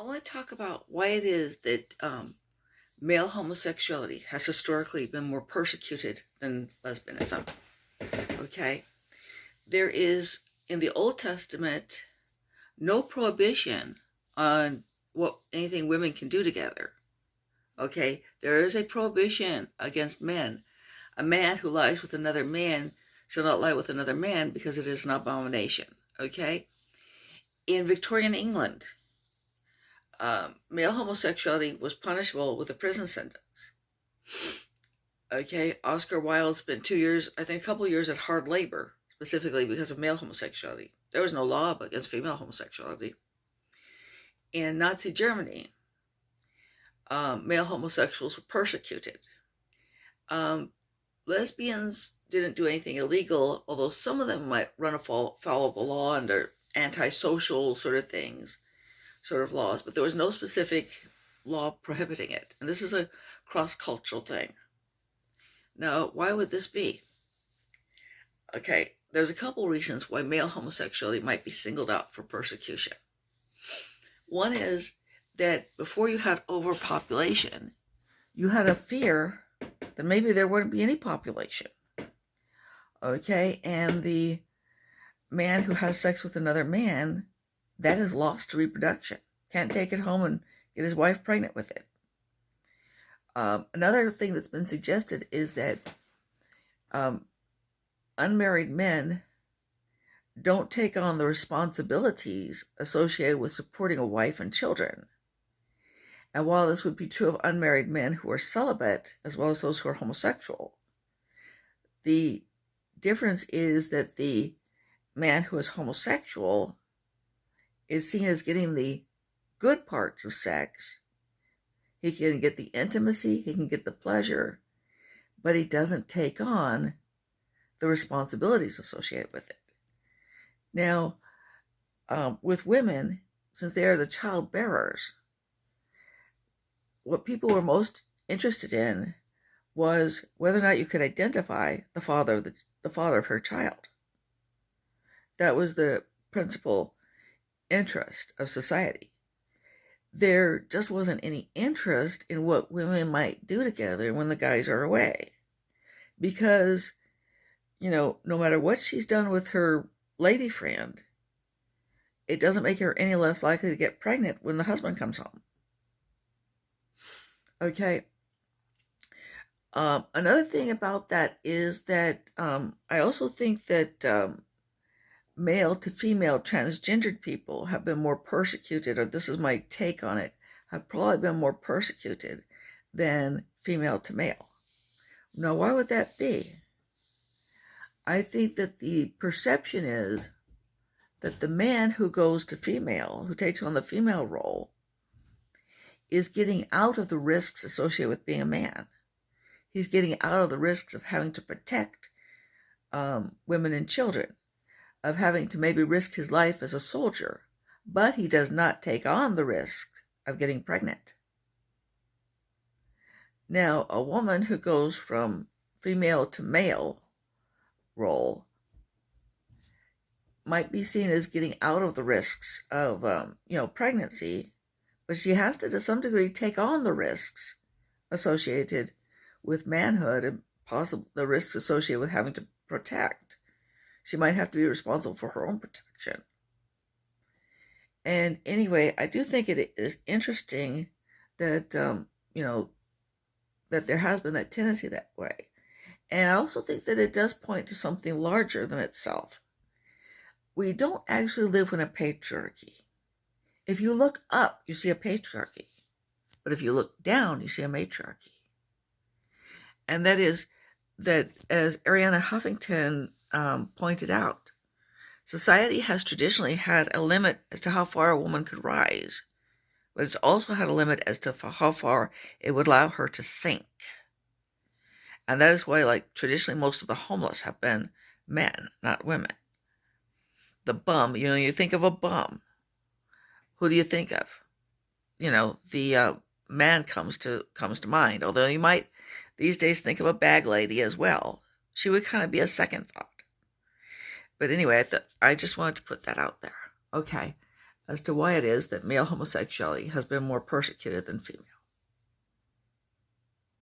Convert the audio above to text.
I want to talk about why it is that male homosexuality has historically been more persecuted than lesbianism. Okay? There is, in the Old Testament, no prohibition on what anything women can do together. Okay? There is a prohibition against men. A man who lies with another man shall not lie with another man because it is an abomination. Okay? In Victorian England, male homosexuality was punishable with a prison sentence. Okay, Oscar Wilde spent 2 years, I think a couple years at hard labor, specifically because of male homosexuality. There was no law against female homosexuality. In Nazi Germany, male homosexuals were persecuted. Lesbians didn't do anything illegal, although some of them might run afoul of the law under antisocial sort of laws, but there was no specific law prohibiting it. And this is a cross-cultural thing. Now, why would this be? Okay, there's a couple reasons why male homosexuality might be singled out for persecution. One is that before you had overpopulation, you had a fear that maybe there wouldn't be any population. Okay, and the man who has sex with another man, that is lost to reproduction. Can't take it home and get his wife pregnant with it. Another thing that's been suggested is that unmarried men don't take on the responsibilities associated with supporting a wife and children. And while this would be true of unmarried men who are celibate, as well as those who are homosexual, the difference is that the man who is homosexual is seen as getting the good parts of sex. He can get the intimacy, he can get the pleasure, but he doesn't take on the responsibilities associated with it. Now, with women, since they are the child bearers, what people were most interested in was whether or not you could identify the father of her child. That was the principal interest of society. There just wasn't any interest in what women might do together when the guys are away. Because, no matter what she's done with her lady friend, it doesn't make her any less likely to get pregnant when the husband comes home. Okay. Another thing about that is that I also think that male to female transgendered people have been more persecuted, or this is my take on it, have probably been more persecuted than female to male. Now, why would that be? I think that the perception is that the man who goes to female, who takes on the female role, is getting out of the risks associated with being a man. He's getting out of the risks of having to protect women and children, of having to maybe risk his life as a soldier, but he does not take on the risk of getting pregnant. Now, a woman who goes from female to male role might be seen as getting out of the risks of, pregnancy, but she has to some degree, take on the risks associated with manhood and the risks associated with having to protect. She might have to be responsible for her own protection. And anyway, I do think it is interesting that, that there has been that tendency that way. And I also think that it does point to something larger than itself. We don't actually live in a patriarchy. If you look up, you see a patriarchy. But if you look down, you see a matriarchy. And that is that, as Arianna Huffington pointed out, society has traditionally had a limit as to how far a woman could rise, but it's also had a limit as to how far it would allow her to sink. And that is why, traditionally, most of the homeless have been men, not women. The bum, you think of a bum. Who do you think of? The man comes to mind, although you might these days think of a bag lady as well. She would kind of be a second thought. But anyway, I just wanted to put that out there. Okay. as to why it is that male homosexuality has been more persecuted than female.